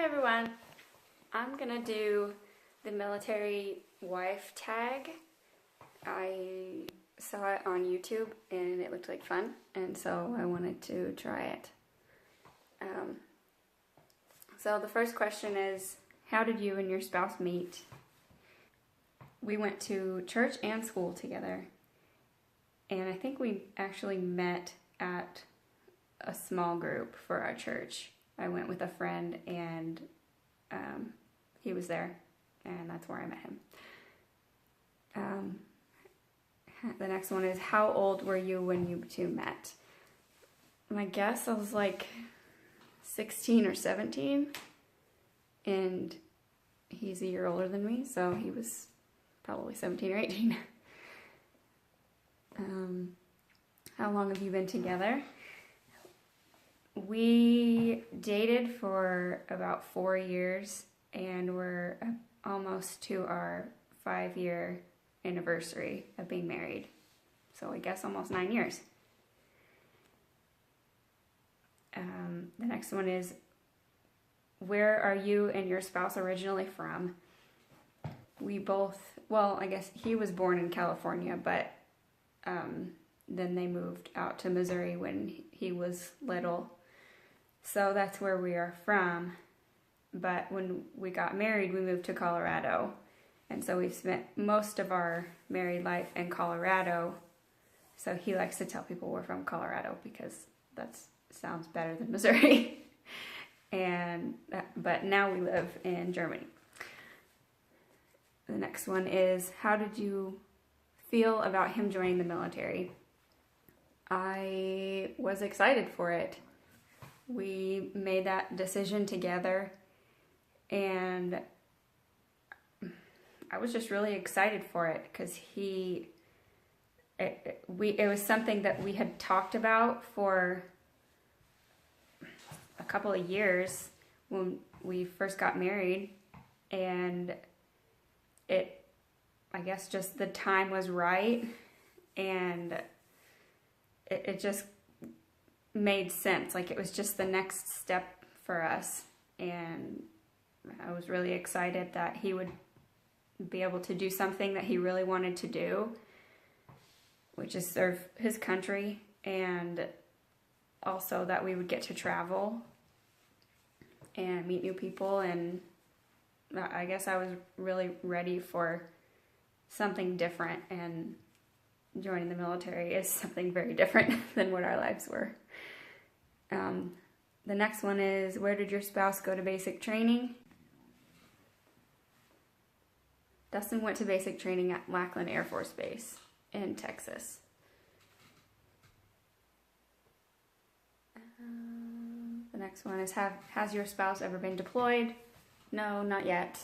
everyone, I'm gonna do the military wife tag. I saw it on YouTube and it looked like fun, and so I wanted to try it. So the first question is, how did you and your spouse meet? We went to church and school together, and I think we actually met at a small group for our church. I went with a friend, and he was there, and that's where I met him. The next one is, how old were you when you two met? I guess I was like 16 or 17, and he's a year older than me, so he was probably 17 or 18. How long have you been together? We dated for about 4 years, and we're almost to our 5-year anniversary of being married. So I guess almost 9 years. The next one is, where are you and your spouse originally from? We both, well, I guess he was born in California, but then they moved out to Missouri when he was little. So that's where we are from. But when we got married, we moved to Colorado. And so we've spent most of our married life in Colorado. So he likes to tell people we're from Colorado because that sounds better than Missouri. But now we live in Germany. The next one is, how did you feel about him joining the military? I was excited for it. We made that decision together, and I was just really excited for it because it was something that we had talked about for a couple of years when we first got married, and I guess just the time was right, and it just made sense. Like, it was just the next step for us, and I was really excited that he would be able to do something that he really wanted to do, which is serve his country, and also that we would get to travel and meet new people. And I guess I was really ready for something different, and joining the military is something very different than what our lives were. The next one is, where did your spouse go to basic training? Dustin went to basic training at Lackland Air Force Base in Texas. The next one is, has your spouse ever been deployed? No, not yet.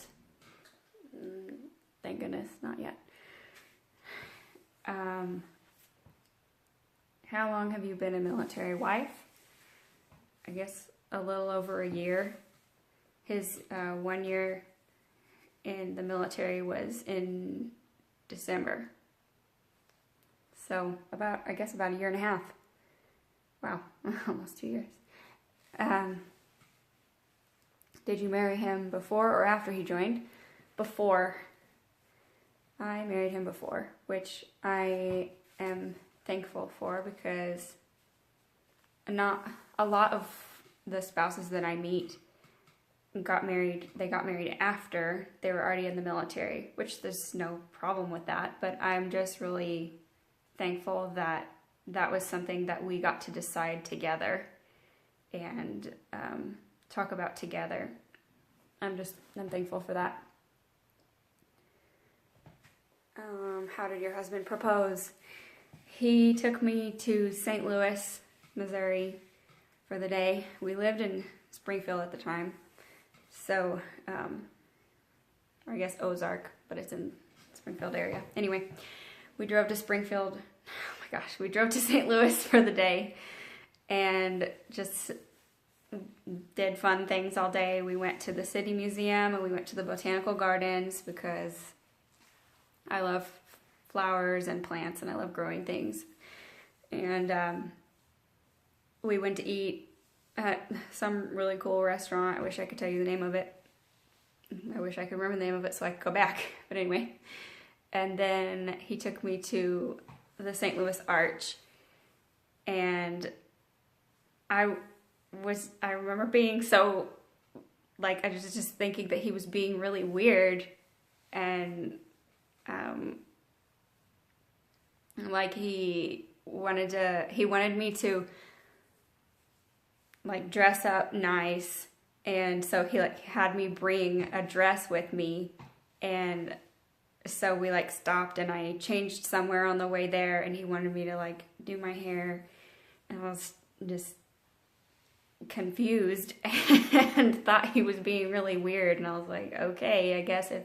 Thank goodness, not yet. How long have you been a military wife? I guess a little over a year. His 1 year in the military was in December. So about a year and a half. Wow, almost 2 years. Did you marry him before or after he joined? Before. I married him before, which I am thankful for, because not a lot of the spouses that I meet got married after they were already in the military, which there's no problem with that, but I'm just really thankful that that was something that we got to decide together and talk about together. I'm thankful for that. How did your husband propose? He took me to St. Louis, Missouri for the day. We lived in Springfield at the time. So, or I guess Ozark, but it's in Springfield area. Anyway, we drove to Springfield. Oh my gosh, we drove to St. Louis for the day and just did fun things all day. We went to the City Museum, and we went to the Botanical Gardens because I love flowers and plants, and I love growing things. And we went to eat at some really cool restaurant. I wish I could tell you the name of it. I wish I could remember the name of it so I could go back. But anyway. And then he took me to the St. Louis Arch. And I remember being so, like, I was just thinking that he was being really weird. And, like, he wanted me to, like, dress up nice. And so he, like, had me bring a dress with me. And so we, like, stopped and I changed somewhere on the way there. And he wanted me to, like, do my hair. And I was just confused and thought he was being really weird. And I was like, okay, I guess if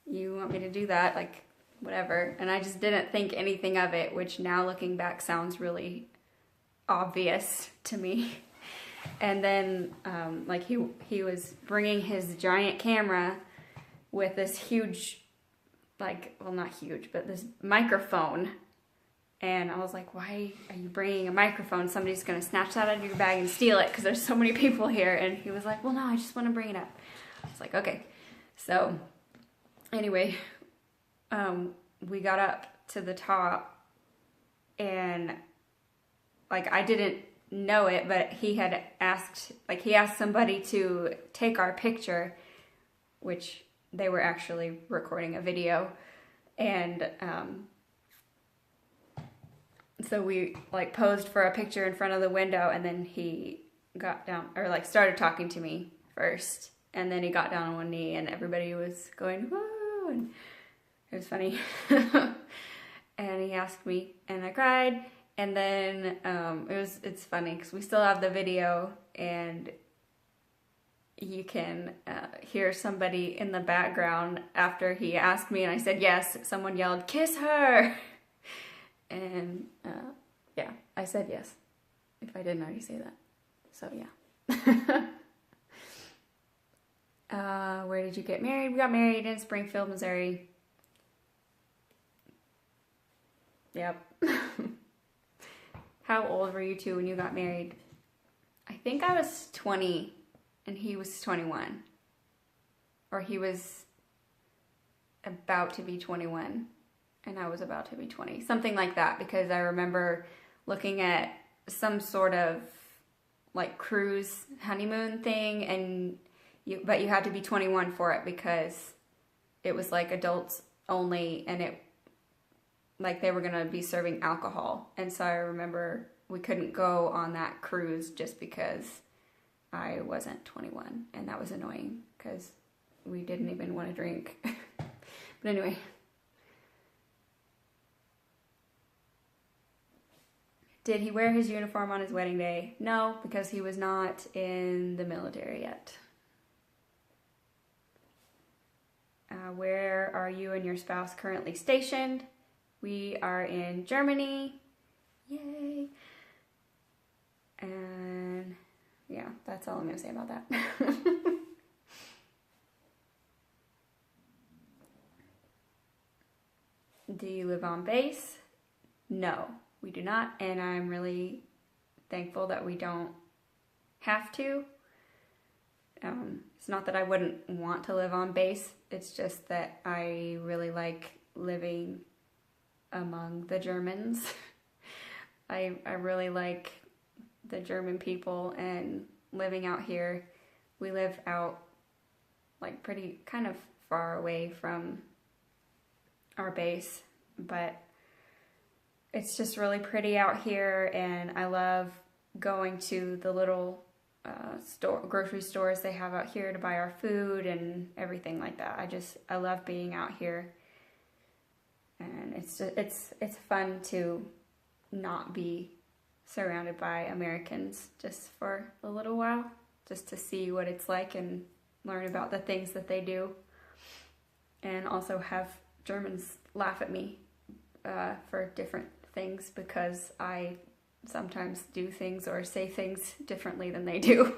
you want me to do that, like, whatever. And I just didn't think anything of it, which now looking back sounds really obvious to me. And then, like, he was bringing his giant camera with this huge, like, well, not huge, but this microphone. And I was like, why are you bringing a microphone? Somebody's going to snatch that out of your bag and steal it because there's so many people here. And he was like, well, no, I just want to bring it up. I was like, okay. So anyway, we got up to the top and, like, I didn't know it, but he asked somebody to take our picture, which they were actually recording a video. And, so we, like, posed for a picture in front of the window, and then he got down, or, like, started talking to me first, and then he got down on one knee, and everybody was going, woo, and it was funny. And he asked me, and I cried, and then it's funny, because we still have the video, and you can hear somebody in the background after he asked me, and I said yes, someone yelled, kiss her! And, yeah, I said yes, if I didn't already say that. So, yeah. Where did you get married? We got married in Springfield, Missouri. Yep. How old were you two when you got married? I think I was 20, and he was 21. Or he was about to be 21. And I was about to be 20, something like that, because I remember looking at some sort of, like, cruise honeymoon thing, and but you had to be 21 for it because it was, like, adults only, and it, like, they were gonna be serving alcohol. And so I remember we couldn't go on that cruise just because I wasn't 21, and that was annoying because we didn't even want to drink. But anyway. Did he wear his uniform on his wedding day? No, because he was not in the military yet. Where are you and your spouse currently stationed? We are in Germany. Yay. And yeah, that's all I'm going to say about that. Do you live on base? No. We do not, and I'm really thankful that we don't have to. It's not that I wouldn't want to live on base, it's just that I really like living among the Germans. I really like the German people and living out here. We live out, like, pretty kind of far away from our base, but it's just really pretty out here, and I love going to the little grocery stores they have out here to buy our food and everything like that. I love being out here, and it's fun to not be surrounded by Americans just for a little while, just to see what it's like and learn about the things that they do, and also have Germans laugh at me for different things because I sometimes do things or say things differently than they do.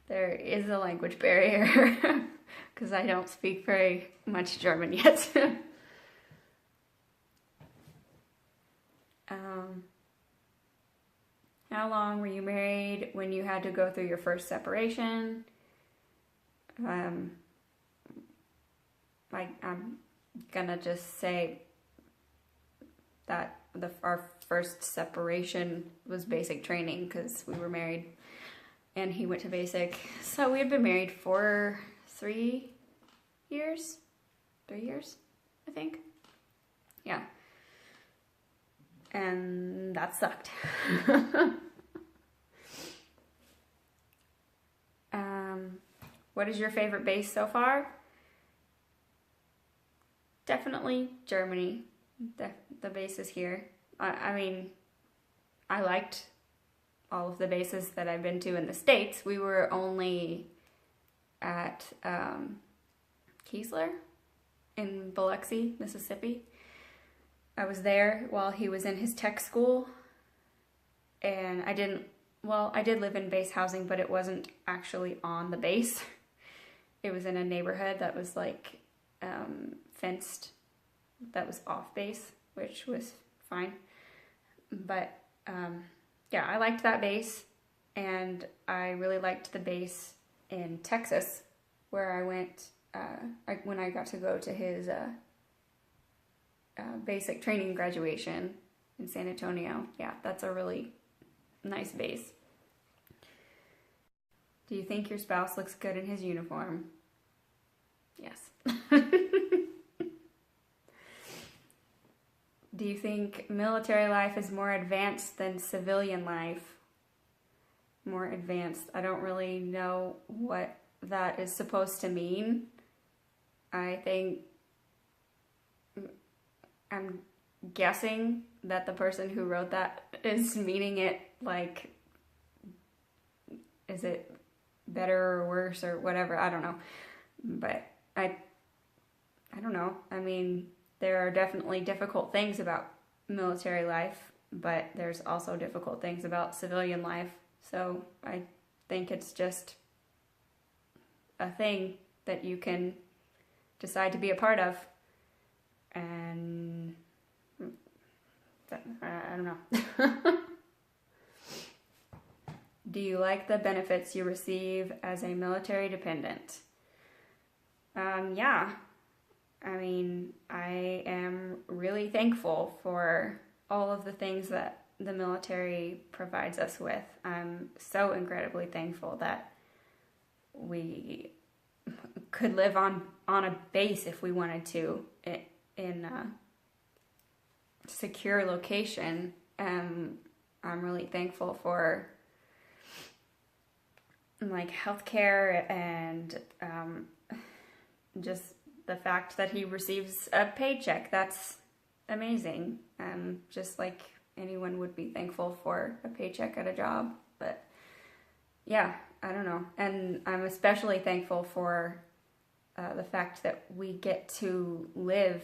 There is a language barrier because I don't speak very much German yet. How long were you married when you had to go through your first separation? I'm gonna just say that our first separation was basic training because we were married and he went to basic. So we had been married for 3 years? 3 years, I think. Yeah. And that sucked. What is your favorite base so far? Definitely Germany. The bases here. I mean, I liked all of the bases that I've been to in the States. We were only at Keesler in Biloxi, Mississippi. I was there while he was in his tech school, and I did live in base housing, but it wasn't actually on the base. It was in a neighborhood that was like fenced, that was off base, which was fine. But yeah, I liked that base, and I really liked the base in Texas, where I went when I got to go to his basic training graduation in San Antonio. Yeah, that's a really nice base. Do you think your spouse looks good in his uniform? Yes. Do you think military life is more advanced than civilian life? More advanced. I don't really know what that is supposed to mean. I think I'm guessing that the person who wrote that is meaning it like, is it better or worse or whatever? I don't know. But I don't know. I mean, there are definitely difficult things about military life, but there's also difficult things about civilian life. So I think it's just a thing that you can decide to be a part of. And I don't know. Do you like the benefits you receive as a military dependent? Yeah. I mean, I am really thankful for all of the things that the military provides us with. I'm so incredibly thankful that we could live on a base if we wanted to in a secure location. I'm really thankful for like healthcare and just the fact that he receives a paycheck. That's amazing. Just like anyone would be thankful for a paycheck at a job. But yeah, I don't know. And I'm especially thankful for the fact that we get to live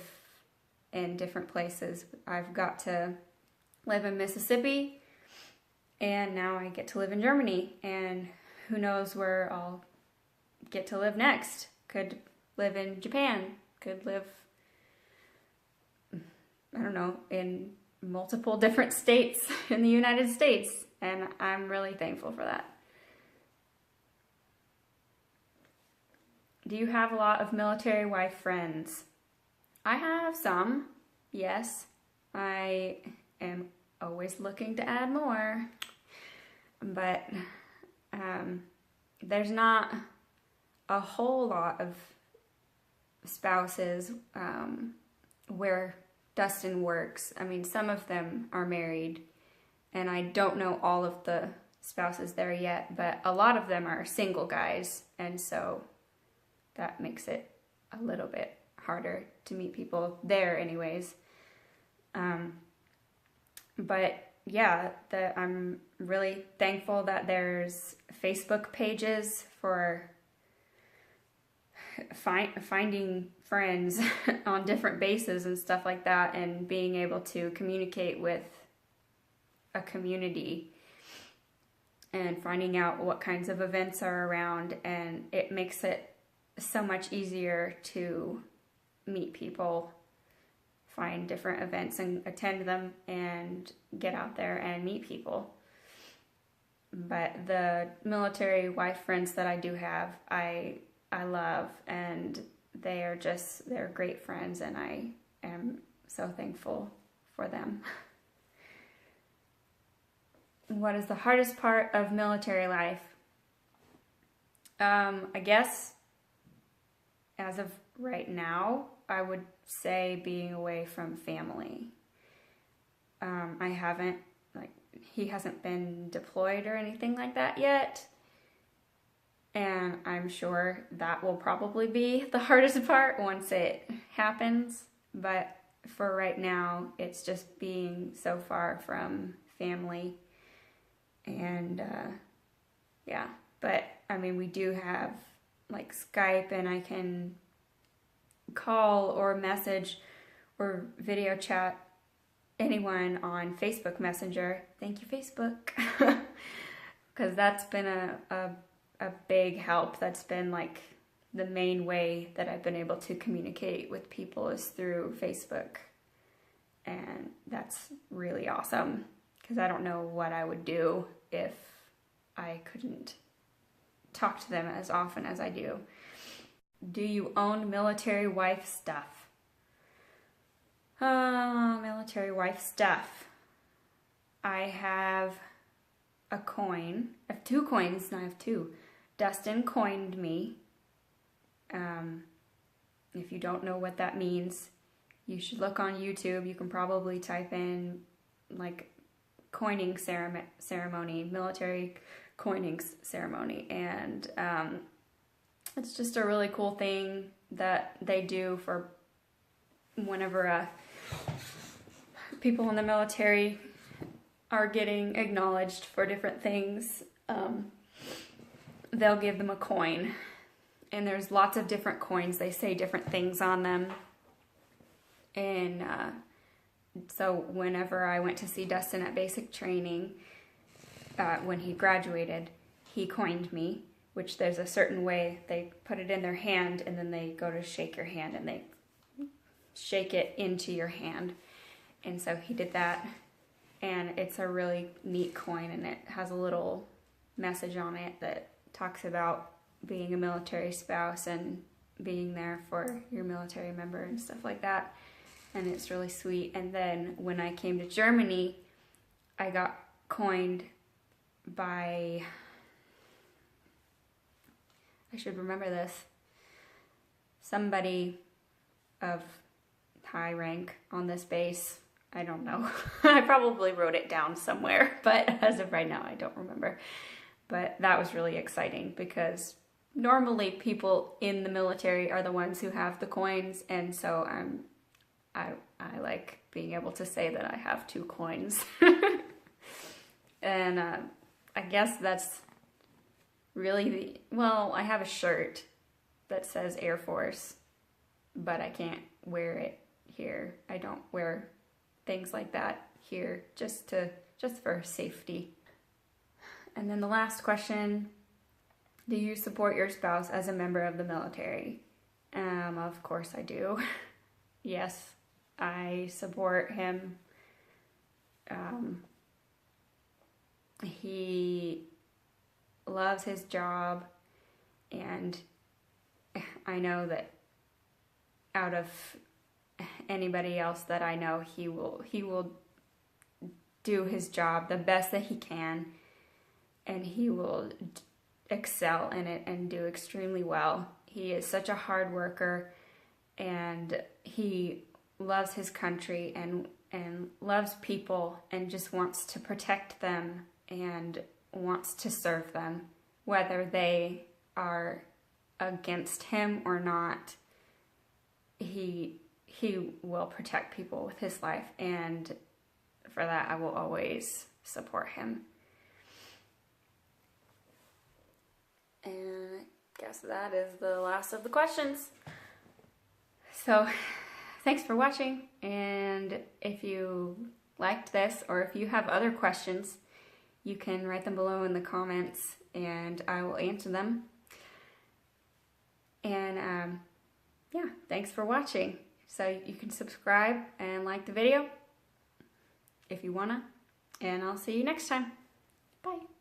in different places. I've got to live in Mississippi, and now I get to live in Germany, and who knows where I'll get to live next. Could live in Japan, could live, I don't know, in multiple different states in the United States, and I'm really thankful for that. Do you have a lot of military wife friends? I have some, yes. I am always looking to add more, but there's not a whole lot of spouses where Dustin works. I mean, some of them are married, and I don't know all of the spouses there yet, but a lot of them are single guys, and so that makes it a little bit harder to meet people there anyways. But yeah, I'm really thankful that there's Facebook pages for finding friends on different bases and stuff like that, and being able to communicate with a community and finding out what kinds of events are around, and it makes it so much easier to meet people, find different events and attend them, and get out there and meet people. But the military wife friends that I do have, I love, and they're great friends, and I am so thankful for them. What is the hardest part of military life? I guess as of right now, I would say being away from family. He hasn't been deployed or anything like that yet. And I'm sure that will probably be the hardest part once it happens. But for right now, it's just being so far from family. And yeah, but I mean, we do have like Skype, and I can call or message or video chat anyone on Facebook Messenger. Thank you, Facebook. Because that's been a big help. That's been like the main way that I've been able to communicate with people is through Facebook. And that's really awesome, because I don't know what I would do if I couldn't talk to them as often as I do. Do you own military wife stuff? Military wife stuff. I have a coin. I have 2 coins, and I have 2. Dustin coined me. If you don't know what that means, you should look on YouTube. You can probably type in like coining ceremony, military coining ceremony, and it's just a really cool thing that they do for whenever people in the military are getting acknowledged for different things. They'll give them a coin, and there's lots of different coins. They say different things on them, and so whenever I went to see Dustin at basic training, when he graduated, he coined me, which there's a certain way they put it in their hand, and then they go to shake your hand, and they shake it into your hand. And so he did that, and it's a really neat coin, and it has a little message on it that talks about being a military spouse and being there for your military member and stuff like that. And it's really sweet. And then when I came to Germany, I got coined by, I should remember this, somebody of high rank on this base. I don't know. I probably wrote it down somewhere, but as of right now, I don't remember. But that was really exciting, because normally people in the military are the ones who have the coins, and so I like being able to say that I have 2 coins. And I guess that's really well, I have a shirt that says Air Force, but I can't wear it here. I don't wear things like that here, just for safety. And then the last question, do you support your spouse as a member of the military? Of course I do. Yes, I support him. He loves his job, and I know that out of anybody else that I know, he will do his job the best that he can, and he will excel in it and do extremely well. He is such a hard worker, and he loves his country and loves people, and just wants to protect them and wants to serve them, whether they are against him or not. He will protect people with his life, and for that I will always support him. And I guess that is the last of the questions. So thanks for watching, and if you liked this, or if you have other questions, you can write them below in the comments and I will answer them. And yeah, thanks for watching. So you can subscribe and like the video if you wanna, and I'll see you next time. Bye.